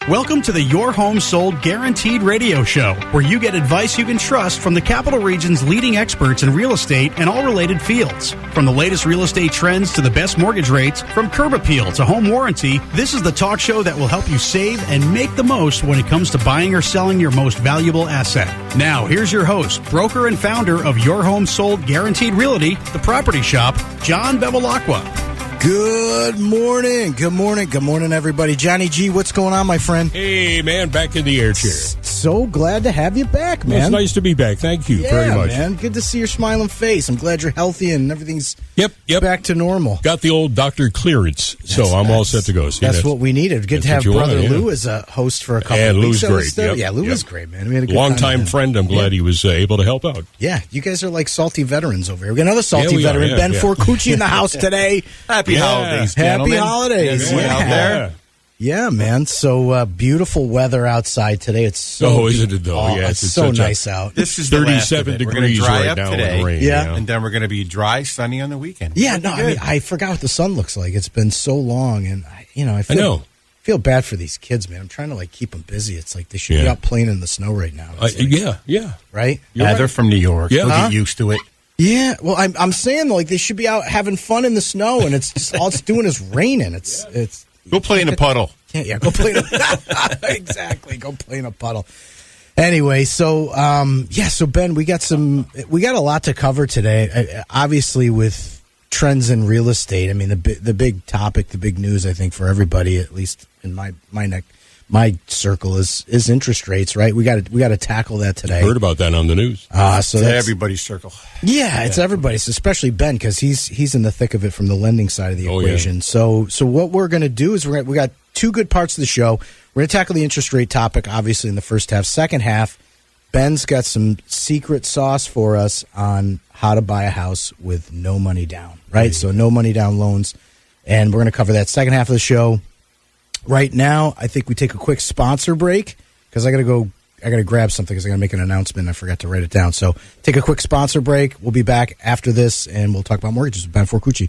Welcome to the Your Home Sold Guaranteed radio show, where you get advice you can trust from the Capital Region's leading experts in real estate and all related fields. From the latest real estate trends to the best mortgage rates, from curb appeal to home warranty, this is the talk show that will help you save and make the most when it comes to buying or selling your most valuable asset. Now, here's your host, broker and founder of Your Home Sold Guaranteed Realty, the property shop, John Bevilacqua. Good morning. Good morning. Good morning, everybody. Johnny G, what's going on, my friend? Hey, man, back in the air chair. So glad to have you back, man. It's nice to be back. Thank you very much. Man. Good to see your smiling face. I'm glad you're healthy and everything's Yep. back to normal. Got the old doctor clearance, so I'm all set to go. See, that's what we needed. Good to have Brother Lou as a host for a couple of weeks. And Lou's great. Lou was great, man. We had a good long-time friend. I'm glad he was able to help out. Yeah, you guys are like salty veterans over here. We got another salty veteran, Ben Forcucci, in the house today. Happy holidays, Happy holidays. Out there. Yeah, man. So beautiful weather outside today. It's so isn't it though? Yes, it's so nice out. This is 37 degrees dry right now today, in rain. Yeah. And then we're going to be dry, sunny on the weekend. Yeah, no, I mean, I forgot what the sun looks like. It's been so long, and I feel bad for these kids, man. I'm trying to keep them busy. It's like they should be out playing in the snow right now. Yeah. Right? They're from New York. Yeah. They'll get used to it. Yeah, well, I'm saying they should be out having fun in the snow, and it's just all it's doing is raining. It's Go play in a puddle. Go play in a exactly. Go play in a puddle. Anyway, so so Ben, we got a lot to cover today. Obviously, with trends in real estate, I mean the big topic, the big news, I think for everybody, at least in my circle, is interest rates. Right? We got to tackle that today. Heard about that on the news. So that's everybody's circle. Yeah, it's everybody's, especially Ben, because he's in the thick of it from the lending side of the equation. Yeah. So what we're going to do is we got two good parts of the show. We're going to tackle the interest rate topic, obviously, in the first half. Second half, Ben's got some secret sauce for us on how to buy a house with no money down, right? So no money down loans, and we're going to cover that second half of the show. Right now, I think we take a quick sponsor break because I got to grab something because I got to make an announcement. I forgot to write it down. So take a quick sponsor break. We'll be back after this, and we'll talk about mortgages with Ben Forcucci.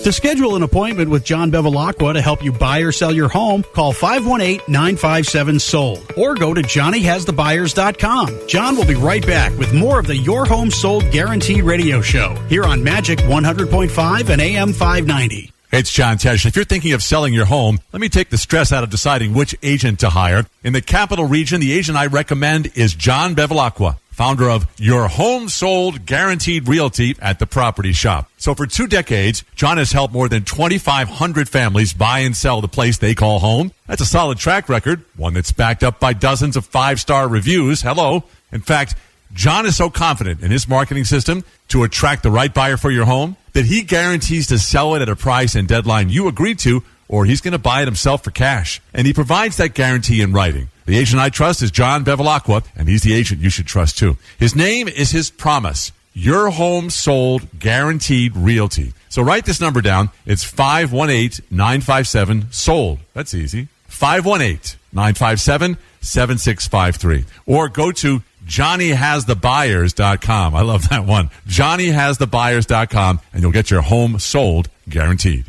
To schedule an appointment with John Bevilacqua to help you buy or sell your home, call 518-957-SOLD or go to johnnyhasthebuyers.com. John will be right back with more of the Your Home Sold Guaranteed radio show here on Magic 100.5 and AM 590. It's John Tesh. If you're thinking of selling your home, let me take the stress out of deciding which agent to hire. In the Capital Region, the agent I recommend is John Bevilacqua, founder of Your Home Sold Guaranteed Realty at the Property Shop. So for 2 decades, John has helped more than 2,500 families buy and sell the place they call home. That's a solid track record, one that's backed up by dozens of 5-star reviews. Hello. In fact, John is so confident in his marketing system to attract the right buyer for your home that he guarantees to sell it at a price and deadline you agreed to, or he's going to buy it himself for cash. And he provides that guarantee in writing. The agent I trust is John Bevilacqua, and he's the agent you should trust too. His name is his promise. Your Home Sold Guaranteed Realty. So write this number down. It's 518-957-SOLD. That's easy. 518-957-7653. Or go to JohnnyHasTheBuyers.com. I love that one. JohnnyHasTheBuyers.com, and you'll get your home sold guaranteed.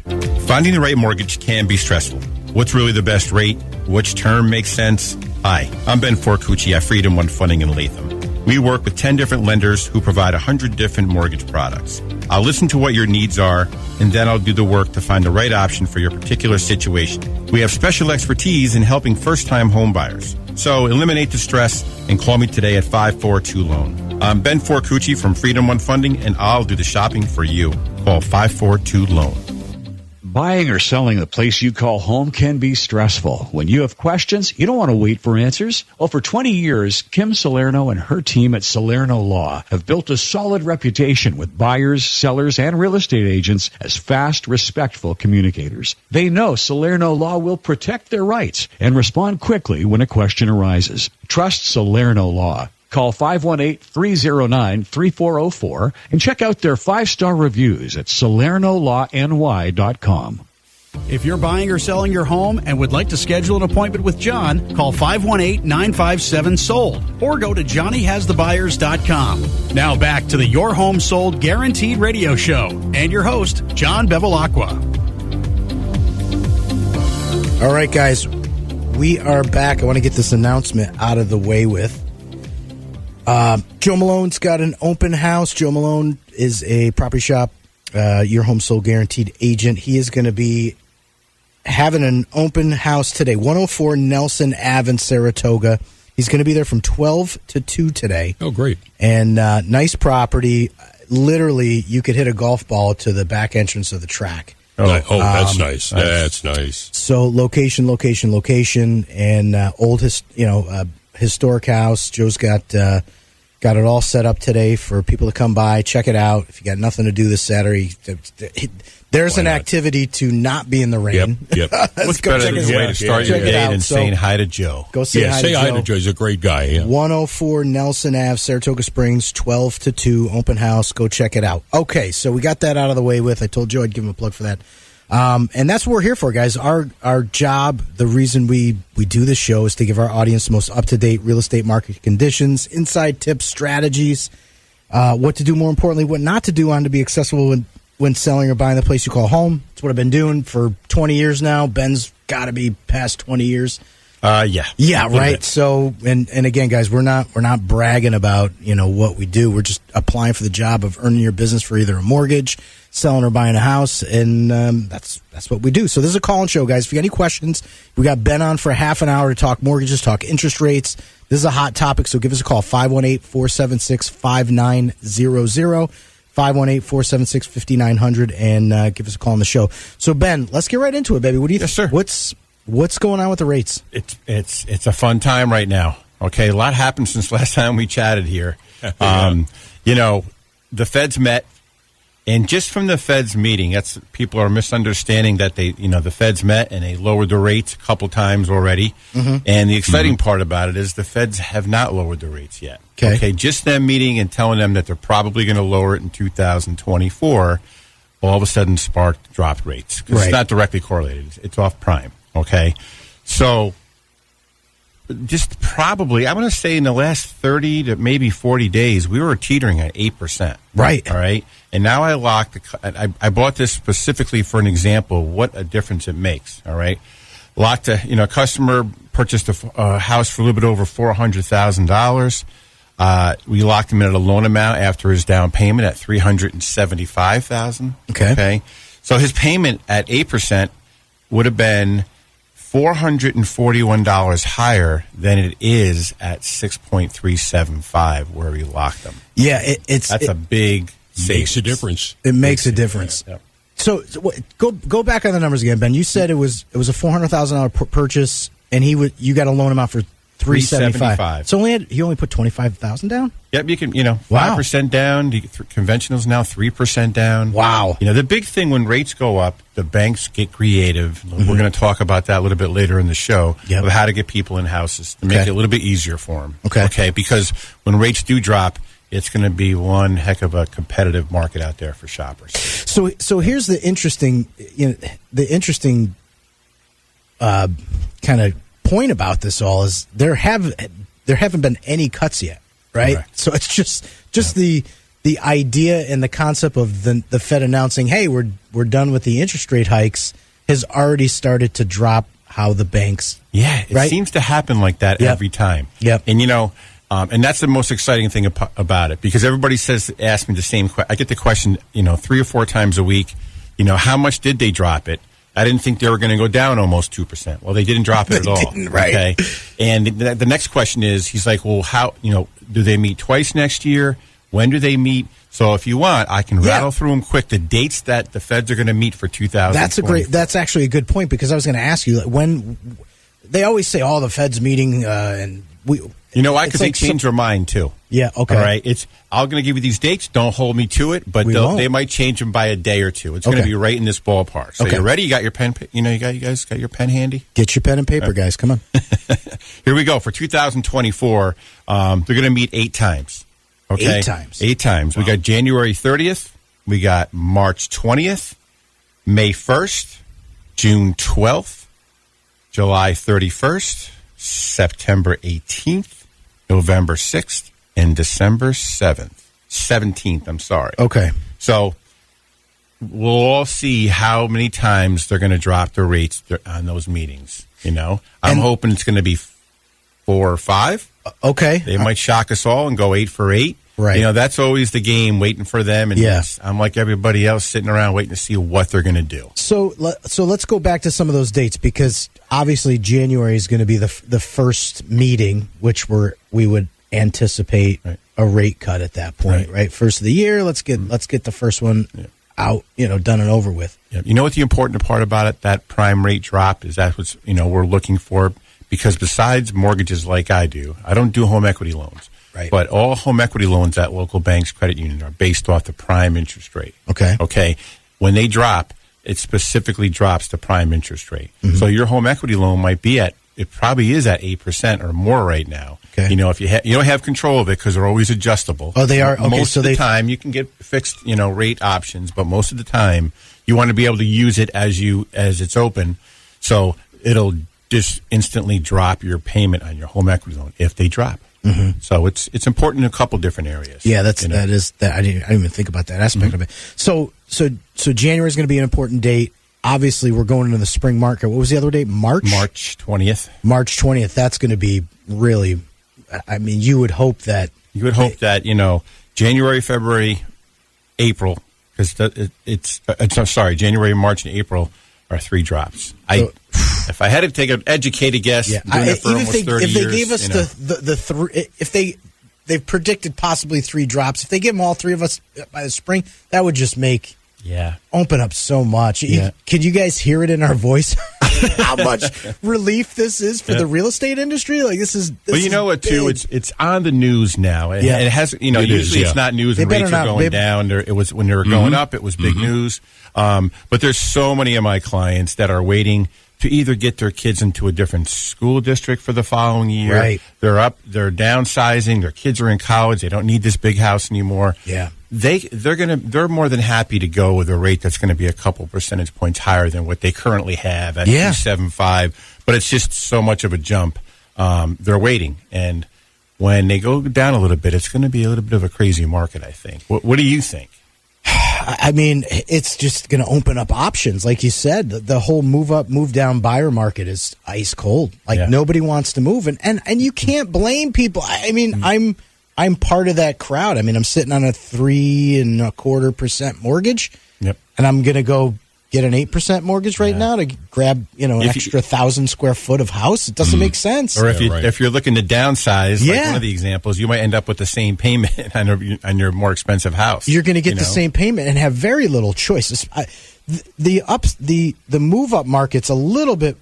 Finding the right mortgage can be stressful. What's really the best rate? Which term makes sense? Hi, I'm Ben Forcucci at Freedom One Funding in Latham. We work with 10 different lenders who provide 100 different mortgage products. I'll listen to what your needs are, and then I'll do the work to find the right option for your particular situation. We have special expertise in helping first-time home buyers. So eliminate the stress and call me today at 542-LOAN. I'm Ben Forcucci from Freedom One Funding, and I'll do the shopping for you. Call 542-LOAN. Buying or selling the place you call home can be stressful. When you have questions, you don't want to wait for answers. Well, for 20 years, Kim Salerno and her team at Salerno Law have built a solid reputation with buyers, sellers, and real estate agents as fast, respectful communicators. They know Salerno Law will protect their rights and respond quickly when a question arises. Trust Salerno Law. Call 518-309-3404 and check out their 5-star reviews at SalernoLawNY.com. If you're buying or selling your home and would like to schedule an appointment with John, call 518-957-SOLD or go to JohnnyHasTheBuyers.com. Now back to the Your Home Sold Guaranteed radio show and your host, John Bevilacqua. All right, guys. We are back. I want to get this announcement out of the way with. Joe Malone's got an open house. Joe Malone is a property shop, your home sold guaranteed agent. He is going to be having an open house today, 104 Nelson Ave in Saratoga. He's going to be there from 12 to 2 today. Oh, great. And nice property. Literally, you could hit a golf ball to the back entrance of the track. That's nice. That's nice. So location, and historic house. Joe's got it all set up today for people to come by, check it out. If you got nothing to do this Saturday, there's an activity to not be in the rain. Yep. What's better than a way to start your day than saying hi to Joe? Go say hi to Joe. Say hi to Joe. He's a great guy. Yeah. 104 Nelson Ave, Saratoga Springs, 12 to 2, open house. Go check it out. Okay, so we got that out of the way with. I told Joe I'd give him a plug for that. And that's what we're here for, guys. Our job, the reason we do this show is to give our audience the most up-to-date real estate market conditions, inside tips, strategies, what to do, more importantly, what not to do on to be accessible when selling or buying the place you call home. It's what I've been doing for 20 years now. Ben's got to be past 20 years. Yeah, right. So, and again, guys, we're not bragging about, what we do. We're just applying for the job of earning your business for either a mortgage, selling or buying a house, and that's what we do. So this is a call-in show, guys. If you got any questions, we got Ben on for half an hour to talk mortgages, talk interest rates. This is a hot topic, so give us a call, 518-476-5900. 518-476-5900, and give us a call on the show. So, Ben, let's get right into it, baby. What do you think? Yes, sir. What's going on with the rates? It's a fun time right now. Okay, a lot happened since last time we chatted here. The Feds met, and just from the Feds meeting, people are misunderstanding that the Feds met and they lowered the rates a couple times already. Mm-hmm. And the exciting part about it is the Feds have not lowered the rates yet. Okay, just them meeting and telling them that they're probably going to lower it in 2024, all of a sudden dropped rates. Because It's not directly correlated. It's off prime. Okay, so just probably, I'm going to say in the last 30 to maybe 40 days, we were teetering at 8%. Right. All right. And now I I bought this specifically for an example of what a difference it makes. All right. A customer purchased a house for a little bit over $400,000. We locked him in at a loan amount after his down payment at $375,000. Okay. So his payment at 8% would have been $441 higher than it is at 6.375 where we locked them. Yeah, that's a big makes a difference. It makes a difference. Yeah. So go back on the numbers again, Ben. You said it was a $400,000 purchase, and you got a loan amount for $375. So he only put $25,000 down. Yep, you can 5% down. Conventional's now 3% down. Wow. The big thing when rates go up, the banks get creative. Mm-hmm. We're going to talk about that a little bit later in the show. Yep. Of how to get people in houses to make it a little bit easier for them. Okay. Because when rates do drop, it's going to be one heck of a competitive market out there for shoppers. So here's the interesting kind of point about this all is there haven't been any cuts yet, right? Correct. So it's just the idea and the concept of the Fed announcing, hey, we're done with the interest rate hikes, has already started to drop how the banks. Yeah, it seems to happen like that every time. Yep. And and that's the most exciting thing about it, because everybody asks me the same question. I get the question, 3 or 4 times a week, how much did they drop it? I didn't think they were going to go down almost 2%. Well, they didn't drop it at all. Right. Okay. And the next question is, he's like, well, how, do they meet twice next year? When do they meet? So if you want, I can rattle through them quick. The dates that the Feds are going to meet for 2020. That's actually a good point, because I was going to ask you, when they always say, the Fed's meeting, and we. You know why? Because they change their mind too. Yeah. Okay. All right. I'm going to give you these dates. Don't hold me to it, but they might change them by a day or two. It's going to be right in this ballpark. So you're ready? You got your pen? You guys got your pen handy? Get your pen and paper, guys. Come on. Here we go. For 2024, they're going to meet 8 times. Okay. 8 times. 8 times. Wow. We got January 30th. We got March 20th, May 1st, June 12th, July 31st, September 18th. November 6th and December 17th. I'm sorry. Okay. So we'll all see how many times they're going to drop their rates on those meetings. I'm hoping it's going to be 4 or 5. Okay. They might shock us all and go 8 for 8. Right. That's always the game, waiting for them. And I'm like everybody else, sitting around waiting to see what they're going to do. So let's go back to some of those dates, because obviously January is going to be the first meeting, which we would anticipate a rate cut at that point, right? First of the year, let's get the first one out, done and over with. Yeah. You know what the important part about it? That prime rate drop is that's what's we're looking for, because besides mortgages like I do, I don't do home equity loans. Right. But all home equity loans at local banks, credit union are based off the prime interest rate. Okay. When they drop, it specifically drops the prime interest rate. Mm-hmm. So your home equity loan might be it probably is at 8% or more right now. Okay. If you don't have control of it, because they're always adjustable. Oh, they are. Okay, most of the time you can get fixed, rate options, but most of the time you want to be able to use it as it's open. So it'll just instantly drop your payment on your home equity loan if they drop. Mm-hmm. So it's important in a couple different areas. Yeah, that is. I didn't even think about that aspect of it. So January is going to be an important date. Obviously, we're going into the spring market. What was the other date? March 20th. March 20th. That's going to be really. I mean, you would hope that. January, February, April, because January, March, and April are 3 drops. If I had to take an educated guess, doing it for almost 30 years. If they gave us the 3, if they've predicted possibly 3 drops, if they give them all 3 of us by the spring, that would just make open up so much. Yeah. Can you guys hear it in our voice? How much relief this is for the real estate industry? Like this is. Well, you know what? Big. Too, it's on the news now. It has. Usually it's not news when rates are going down. It was when they were going up. It was big news. But there's so many of my clients that are waiting to either get their kids into a different school district for the following year. Right. They're downsizing. Their kids are in college. They don't need this big house anymore. Yeah. They're more than happy to go with a rate that's going to be a couple percentage points higher than what they currently have at 2.75. But it's just so much of a jump. They're waiting, and when they go down a little bit, it's going to be a little bit of a crazy market, I think. What do you think? I mean, it's just going to open up options. Like you said, the whole move up, move down buyer market is ice cold. Like nobody wants to move. And you can't blame people. I mean, I'm part of that crowd. I mean, I'm sitting on a 3.25% mortgage. Yep. And I'm going to go get an 8% mortgage right now to grab, an extra 1,000 square foot of house. It doesn't make sense. Or if you're looking to downsize, like one of the examples, you might end up with the same payment on your more expensive house. You're going to get the same payment and have very little choices. The move up market's it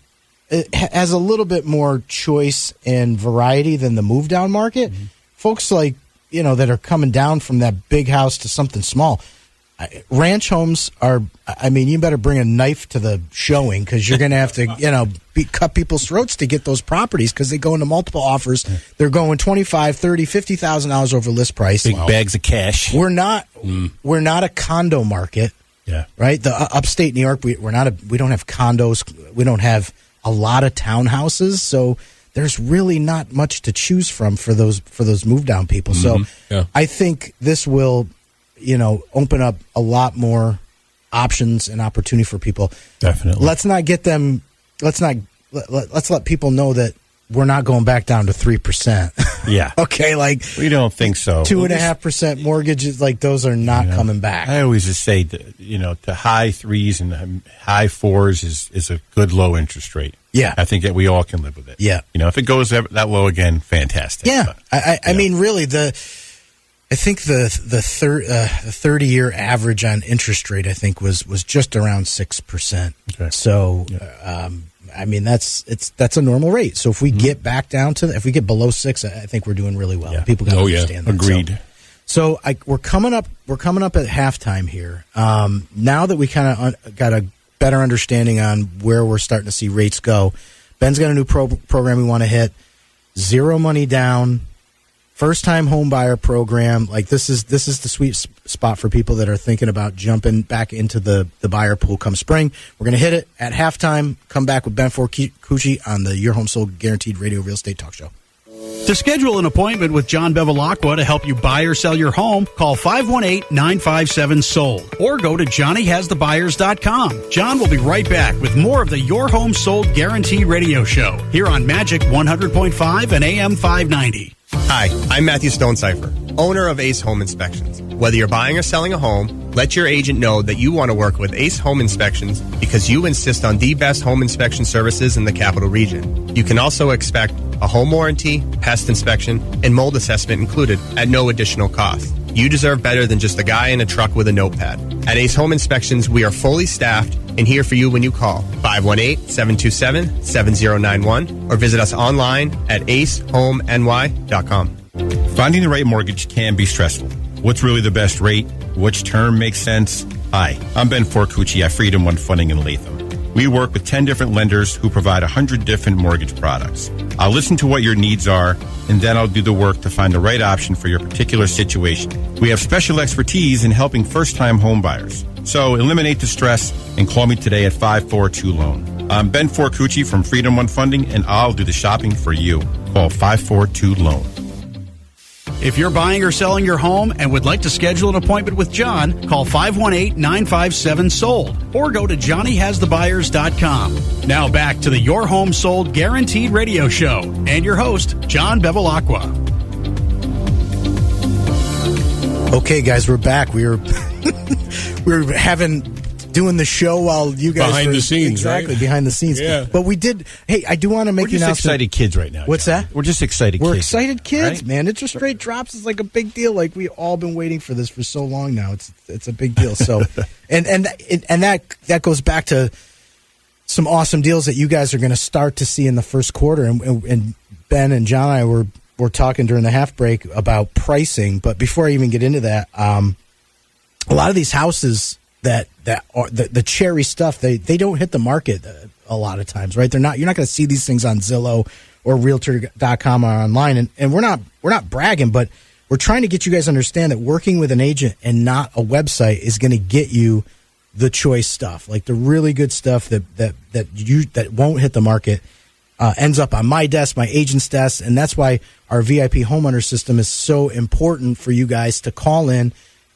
has a little bit more choice and variety than the move down market. Mm-hmm. Folks like that are coming down from that big house to something small. Ranch homes are. I mean, you better bring a knife to the showing, because you're going to have to, cut people's throats to get those properties, because they go into multiple offers. They're going $25,000, $30,000, $50,000 over list price. Big bags of cash. We're not a condo market. Yeah. Right. The upstate New York, we don't have condos. We don't have a lot of townhouses. So there's really not much to choose from for those move down people. So I think this will, open up a lot more options and opportunity for people. Definitely. Let's not get them. Let's let people know that we're not going back down to 3%. Yeah. Okay. Like, we don't think so. 2.5% mortgages, like those are not coming back. I always just say that, the high 3s and high 4s is a good low interest rate. Yeah. I think that we all can live with it. Yeah. If it goes that low again, fantastic. Yeah. But, I mean, really, I think the 30-year average on interest rate, I think, was just around 6%. Okay. So, I mean, that's a normal rate. So if we get back down to if we get below 6, I think we're doing really well. Yeah. People got to understand that. Agreed. So we're coming up at halftime here. Now that we kind of got a better understanding on where we're starting to see rates go, Ben's got a new program we want to hit. 0 money down. First-time home buyer program. Like this is the sweet spot for people that are thinking about jumping back into the buyer pool come spring. We're going to hit it at halftime. Come back with Ben Forcucci on the Your Home Sold Guaranteed Radio Real Estate Talk Show. To schedule an appointment with John Bevilacqua to help you buy or sell your home, call 518-957-SOLD or go to johnnyhasthebuyers.com. John will be right back with more of the Your Home Sold Guaranteed radio show here on Magic 100.5 and AM 590. Hi, I'm Matthew Stonecipher, owner of Ace Home Inspections. Whether you're buying or selling a home, let your agent know that you want to work with Ace Home Inspections because you insist on the best home inspection services in the capital region. You can also expect a home warranty, pest inspection, and mold assessment included at no additional cost. You deserve better than just a guy in a truck with a notepad. At Ace Home Inspections, we are fully staffed and here for you when you call 518-727-7091 or visit us online at acehomeny.com. Finding the right mortgage can be stressful. What's really the best rate? Which term makes sense? Hi, I'm Ben Forcucci at Freedom One Funding in Latham. We work with 10 different lenders who provide 100 different mortgage products. I'll listen to what your needs are, and then I'll do the work to find the right option for your particular situation. We have special expertise in helping first-time home buyers. So eliminate the stress and call me today at 542-LOAN. I'm Ben Forcucci from Freedom One Funding, and I'll do the shopping for you. Call 542-LOAN. If you're buying or selling your home and would like to schedule an appointment with John, call 518-957-SOLD or go to johnnyhasthebuyers.com. Now back to the Your Home Sold Guaranteed radio show and your host, John Bevilacqua. Okay, guys, we're back. We were doing the show while you guys behind were the scenes, exactly right? behind the scenes. Yeah. But we did. Hey, I do want to make We're an just announcement. excited kids right now. What's John. that? We're just excited We're kids. excited kids, right? man. Interest rate drops is like a big deal. Like we all been waiting for this for so long now. It's a big deal. So, and that goes back to some awesome deals that you guys are going to start to see in the first quarter. And Ben and John and I were talking during the half break about pricing. But before I even get into that, a lot of these houses that are the cherry stuff, they don't hit the market a lot of times, right? You're not going to see these things on Zillow or Realtor.com or online. And we're not bragging, but we're trying to get you guys to understand that working with an agent and not a website is going to get you the choice stuff, like the really good stuff that won't hit the market. Ends up on my desk, my agent's desk, and that's why our VIP homeowner system is so important for you guys to call in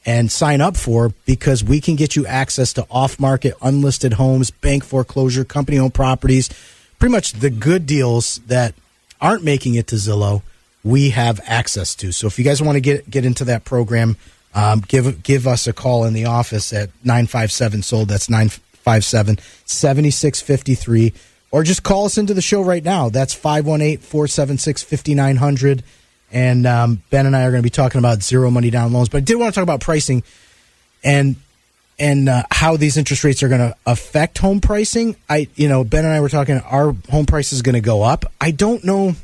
and sign up for, because we can get you access to off-market, unlisted homes, bank foreclosure, company-owned properties, pretty much the good deals that aren't making it to Zillow, we have access to. So if you guys want to get into that program, give us a call in the office at 957-SOLD. That's 957-7653. Or just call us into the show right now. That's 518-476-5900. And Ben and I are going to be talking about zero money down loans. But I did want to talk about pricing and how these interest rates are going to affect home pricing. Ben and I were talking, our home price is going to go up. I don't know.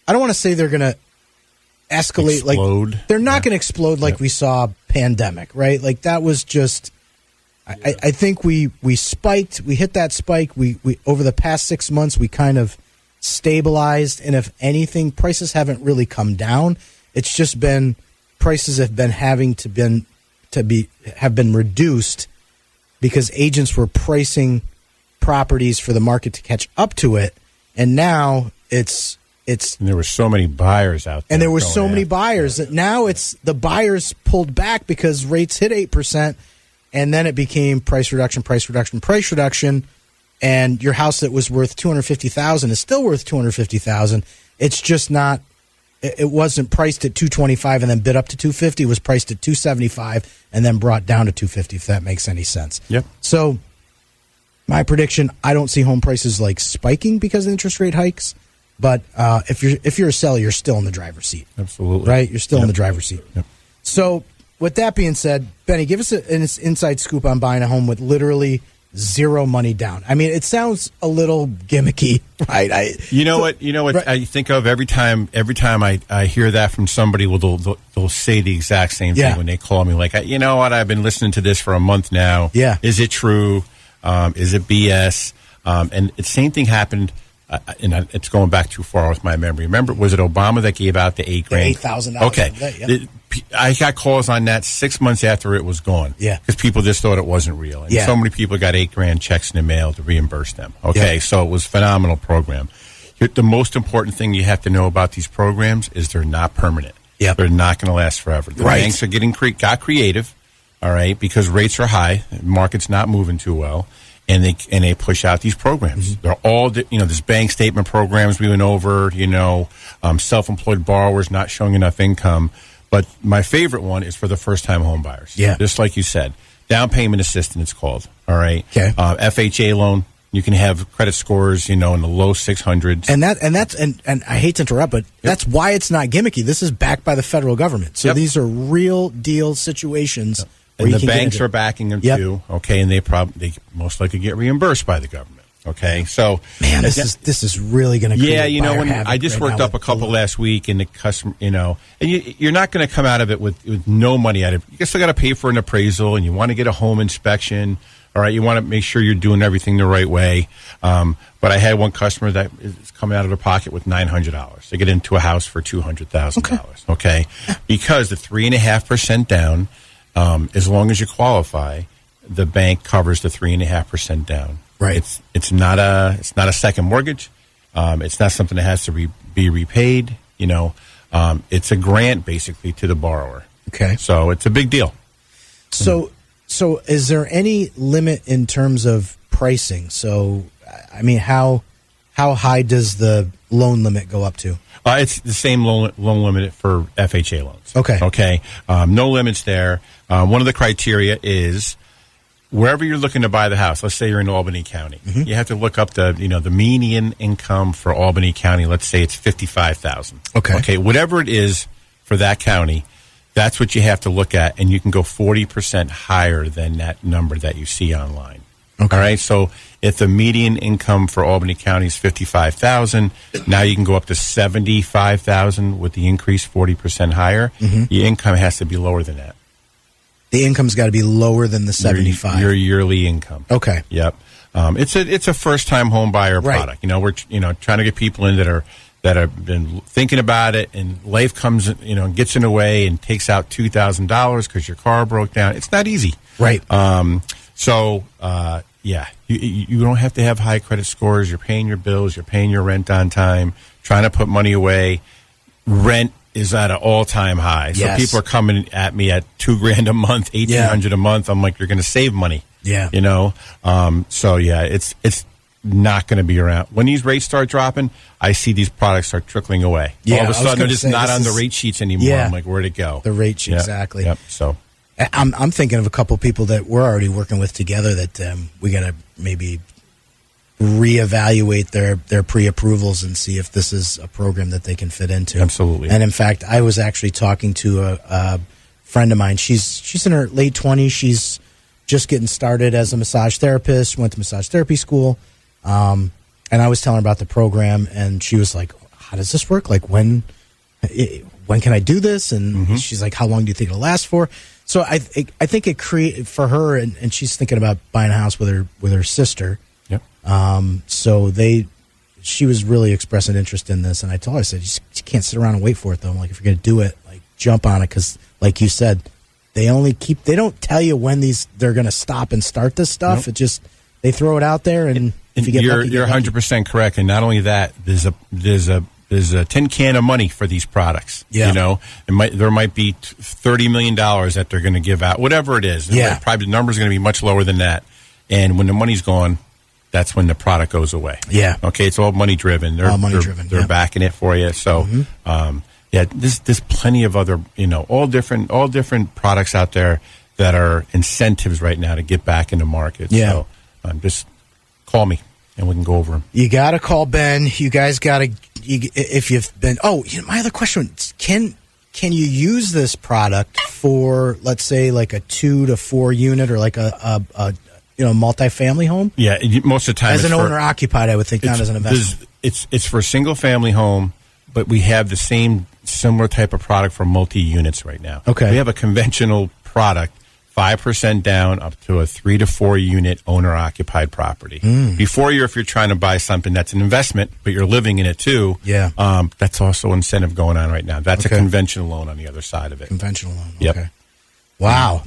I don't want to say they're going to escalate. Explode. Like they're not going to explode like we saw pandemic, right? Like that was just. I think we spiked. We hit that spike. We over the past 6 months we kind of stabilized, and if anything, prices haven't really come down. It's just been prices have been reduced because agents were pricing properties for the market to catch up to it, and now it's And there were so many buyers out there. and there were so many buyers that now it's the buyers pulled back because rates hit 8%. And then it became price reduction, and your house that was worth $250,000 is still worth $250,000. It's just not. It wasn't priced at $225 and then bid up to $250. It was priced at $275 and then brought down to $250. If that makes any sense. Yep. So, my prediction: I don't see home prices like spiking because of interest rate hikes. But if you're a seller, you're still in the driver's seat. Absolutely. Right. You're still in the driver's seat. Yep. So. With that being said, Benny, give us an inside scoop on buying a home with literally zero money down. I mean, it sounds a little gimmicky, right? You know what right. I think of every time I hear that from somebody. Well, they'll say the exact same thing when they call me. Like, you know what? I've been listening to this for a month now. Yeah. Is it true? Is it BS? And the same thing happened. And it's going back too far with my memory. Remember, was it Obama that gave out the $8,000? $8,000. Okay. Yeah. I got calls on that 6 months after it was gone. Yeah. Because people just thought it wasn't real. And so many people got $8,000 checks in the mail to reimburse them. Okay. Yeah. So it was a phenomenal program. The most important thing you have to know about these programs is they're not permanent. Yep. They're not going to last forever. The banks are got creative, all right, because rates are high, the market's not moving too well, and they push out these programs. They're all there's bank statement programs we went over, self-employed borrowers not showing enough income. But my favorite one is for the first-time home buyers. Yeah. Just like you said, down payment assistance it's called, all right? Okay. FHA loan. You can have credit scores, in the low 600s. And I hate to interrupt, but that's why it's not gimmicky. This is backed by the federal government. So these are real deal situations. And the banks are backing them too. Okay, and they most likely get reimbursed by the government. Okay, so man, this is really going to create when I just worked up a couple last week, and the customer, and you're not going to come out of it with no money out of it. You still got to pay for an appraisal, and you want to get a home inspection. All right, you want to make sure you're doing everything the right way. But I had one customer that is coming out of their pocket with $900 to get into a house for $200,000. Okay, because the 3.5% down, as long as you qualify, the bank covers the 3.5% down. Right. It's not a second mortgage. It's not something that has to be repaid. It's a grant basically to the borrower. Okay. So it's a big deal. So is there any limit in terms of pricing? So, I mean, how high does the loan limit go up to? It's the same loan limit for FHA loans. Okay. No limits there. One of the criteria is wherever you're looking to buy the house. Let's say you're in Albany County. Mm-hmm. You have to look up the median income for Albany County. Let's say it's $55,000. Okay. Whatever it is for that county, that's what you have to look at, and you can go 40% higher than that number that you see online. Okay. All right. So if the median income for Albany County is $55,000, now you can go up to $75,000 with the increase 40% higher. Mm-hmm. Your income has to be lower than that. The income's got to be lower than the 75. Your yearly income. Okay. Yep. It's a first time home buyer product. We're trying to get people in that have been thinking about it, and life comes, gets in the way and takes out $2,000 because your car broke down. It's not easy. Right. You don't have to have high credit scores. You're paying your bills. You're paying your rent on time, trying to put money away. Rent is at an all-time high. So people are coming at me at $2,000 a month, $1,800 a month. I'm like, you're going to save money. Yeah. It's not going to be around. When these rates start dropping, I see these products start trickling away. Yeah, all of a sudden, they're just not on the rate sheets anymore. Yeah, I'm like, where'd it go? The rate sheet, exactly. Yep. So I'm thinking of a couple people that we're already working with together that we got to maybe reevaluate their pre-approvals and see if this is a program that they can fit into. Absolutely. And in fact, I was actually talking to a friend of mine. She's in her late 20s. She's just getting started as a massage therapist, went to massage therapy school. And I was telling her about the program, and she was like, how does this work? Like, when can I do this? And she's like, how long do you think it'll last for? So I think it created for her, and she's thinking about buying a house with her sister. Yep. So she was really expressing interest in this, and I told her, I said, you can't sit around and wait for it, though. I'm like, if you're going to do it, like, jump on it, because like you said, they don't tell you when they're going to stop and start this stuff. Nope. It just, they throw it out there, and if you get lucky, you're 100% correct. And not only that, there's a tin can of money for these products. Yeah. There might be $30 million that they're going to give out, whatever it is. Yeah. Probably the number is going to be much lower than that. And when the money's gone, that's when the product goes away. Yeah. Okay. It's all money driven. They're backing it for you. So, there's plenty of other, all different products out there that are incentives right now to get back in the market. Yeah. So, just call me and we can go over them. You got to call Ben. You guys got to, if you've been, my other question, can you use this product for, let's say, like a 2 to 4 unit or like a multifamily home? Yeah, most of the time as an owner occupied, I would think, not as an investment. It's for a single family home, but we have the same similar type of product for multi units right now. Okay, we have a conventional product, 5% down, up to a 3 to 4 unit owner occupied property. If you're trying to buy something that's an investment, but you're living in it too. Yeah, that's also incentive going on right now. That's a conventional loan on the other side of it. Conventional loan. Yep. Okay. Wow,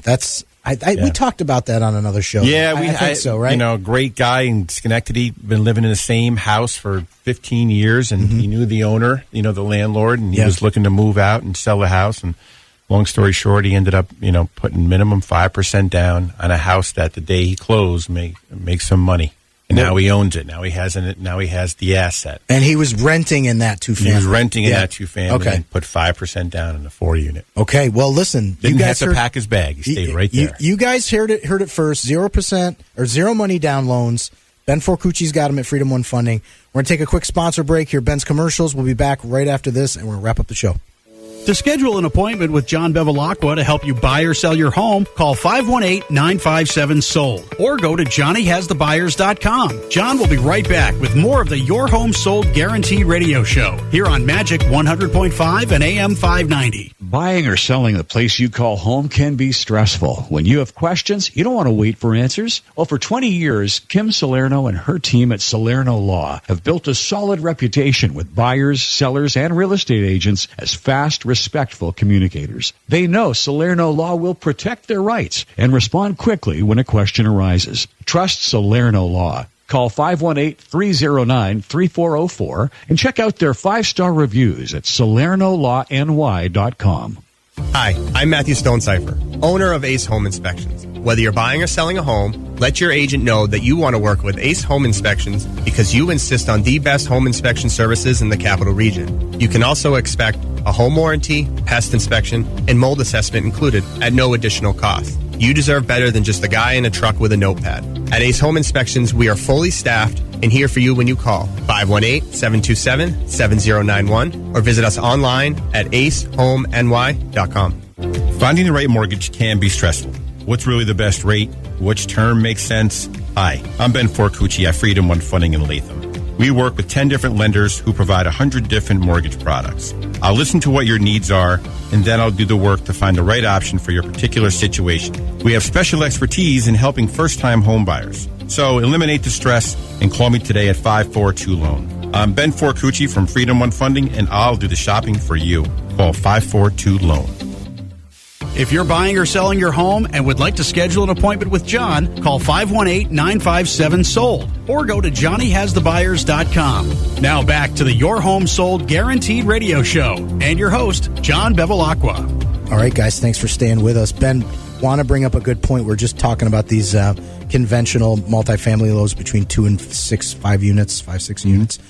We talked about that on another show. Yeah, I think so, right? You know, great guy in Schenectady, been living in the same house for 15 years, and he knew the owner, the landlord, and he was looking to move out and sell the house. And long story short, he ended up, putting minimum 5% down on a house that the day he closed make some money. And now he owns it. Now he has the asset. And he was renting in that 2-family. He was renting in that 2-family Okay. and put 5% down in the 4-unit. Okay, well, listen. Didn't you have guys to pack his bag. He stayed right there. You guys heard it first. 0% or zero money down loans. Ben Forcucci's got him at Freedom One Funding. We're going to take a quick sponsor break here. Ben's commercials. We'll be back right after this, and we're going to wrap up the show. To schedule an appointment with John Bevilacqua to help you buy or sell your home, call 518-957-SOLD or go to JohnnyHasTheBuyers.com. John will be right back with more of the Your Home Sold Guarantee radio show here on Magic 100.5 and AM 590. Buying or selling the place you call home can be stressful. When you have questions, you don't want to wait for answers. Well, for 20 years, Kim Salerno and her team at Salerno Law have built a solid reputation with buyers, sellers, and real estate agents as fast, respectful communicators. They know Salerno Law will protect their rights and respond quickly when a question arises. Trust Salerno Law. Call 518-309-3404 and check out their 5-star reviews at SalernoLawNY.com. Hi, I'm Matthew Stonecipher, owner of Ace Home Inspections. Whether you're buying or selling a home, let your agent know that you want to work with Ace Home Inspections because you insist on the best home inspection services in the capital region. You can also expect a home warranty, pest inspection, and mold assessment included at no additional cost. You deserve better than just a guy in a truck with a notepad. At Ace Home Inspections, we are fully staffed and here for you when you call 518-727-7091 or visit us online at acehomeny.com. Finding the right mortgage can be stressful. What's really the best rate? Which term makes sense? Hi, I'm Ben Forcucci at Freedom One Funding in Latham. We work with 10 different lenders who provide 100 different mortgage products. I'll listen to what your needs are, and then I'll do the work to find the right option for your particular situation. We have special expertise in helping first-time home buyers. So eliminate the stress and call me today at 542-LOAN. I'm Ben Forcucci from Freedom One Funding, and I'll do the shopping for you. Call 542-LOAN. If you're buying or selling your home and would like to schedule an appointment with John, call 518-957-SOLD or go to JohnnyHasTheBuyers.com. Now back to the Your Home Sold Guaranteed radio show and your host, John Bevilacqua. All right, guys, thanks for staying with us. Ben, want to bring up a good point. We're just talking about these conventional multifamily loans between 2 and 5 units, 5-6 units.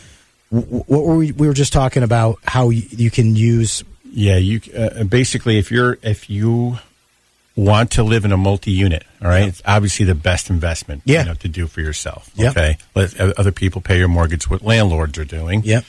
What were we were just talking about how you can use... Yeah, you basically if you want to live in a multi-unit, all right, it's obviously the best investment to do for yourself. Okay, let other people pay your mortgage. What landlords are doing. Yep,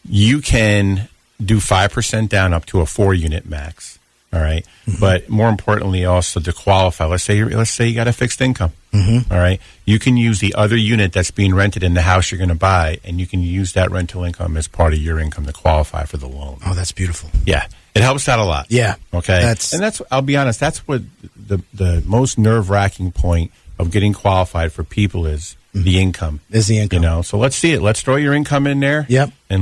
you can do 5% down up to a 4-unit max. All right, but more importantly, also to qualify. Let's say you got a fixed income. All right, you can use the other unit that's being rented in the house you're going to buy, and you can use that rental income as part of your income to qualify for the loan. Oh, that's beautiful. Yeah, it helps out a lot. Yeah, okay. That's I'll be honest. That's what the most nerve-wracking point of getting qualified for people is. The income is the income, So let's see it. Let's throw your income in there. Yep. And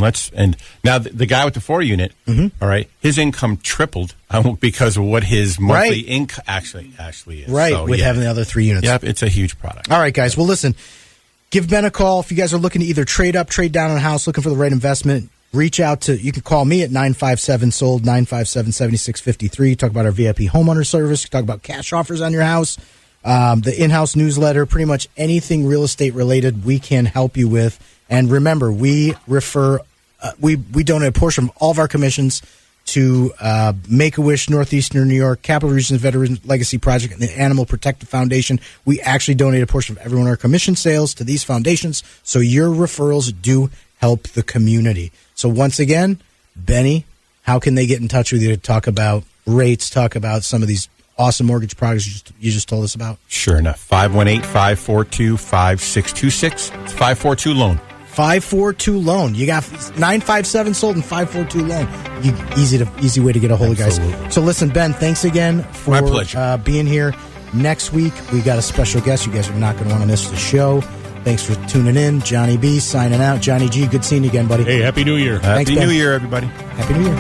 now the guy with the 4-unit. All right, his income tripled because of what his monthly income actually is. Right. So, with having the other 3 units. Yep. It's a huge product. All right, guys. Well, listen. Give Ben a call if you guys are looking to either trade up, trade down on a house, looking for the right investment. Reach out to. You can call me at 957-SOLD 957-7653. Talk about our VIP homeowner service. Talk about cash offers on your house. The in-house newsletter, pretty much anything real estate related, we can help you with. And remember, we refer, we donate a portion of all of our commissions to Make-A-Wish, Northeastern New York, Capital Regions Veteran Legacy Project, and the Animal Protective Foundation. We actually donate a portion of every one of our commission sales to these foundations, so your referrals do help the community. So once again, Benny, how can they get in touch with you to talk about rates, talk about some of these awesome mortgage products you just told us about? Sure enough. 518-542-5626. It's 542-LOAN. 542-LOAN. You got 957-SOLD and 542-LOAN. Easy way to get a hold of guys. So listen, Ben, thanks again for my pleasure. Being here. Next week, we got a special guest. You guys are not going to want to miss the show. Thanks for tuning in. Johnny B signing out. Johnny G, good seeing you again, buddy. Hey, Happy New Year. Happy New Year, everybody. Happy New Year.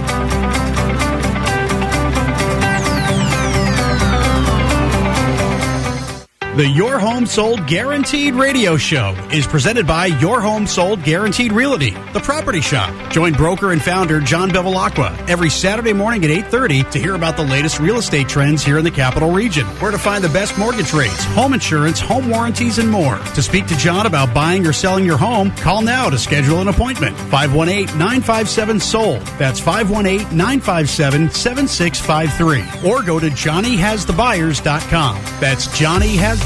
The Your Home Sold Guaranteed radio show is presented by Your Home Sold Guaranteed Realty, the property shop. Join broker and founder John Bevilacqua every Saturday morning at 8:30 to hear about the latest real estate trends here in the capital region, where to find the best mortgage rates, home insurance, home warranties, and more. To speak to John about buying or selling your home, call now to schedule an appointment. 518-957-SOLD. That's 518-957-7653. Or go to JohnnyHasTheBuyers.com. That's JohnnyHasTheBuyers.com.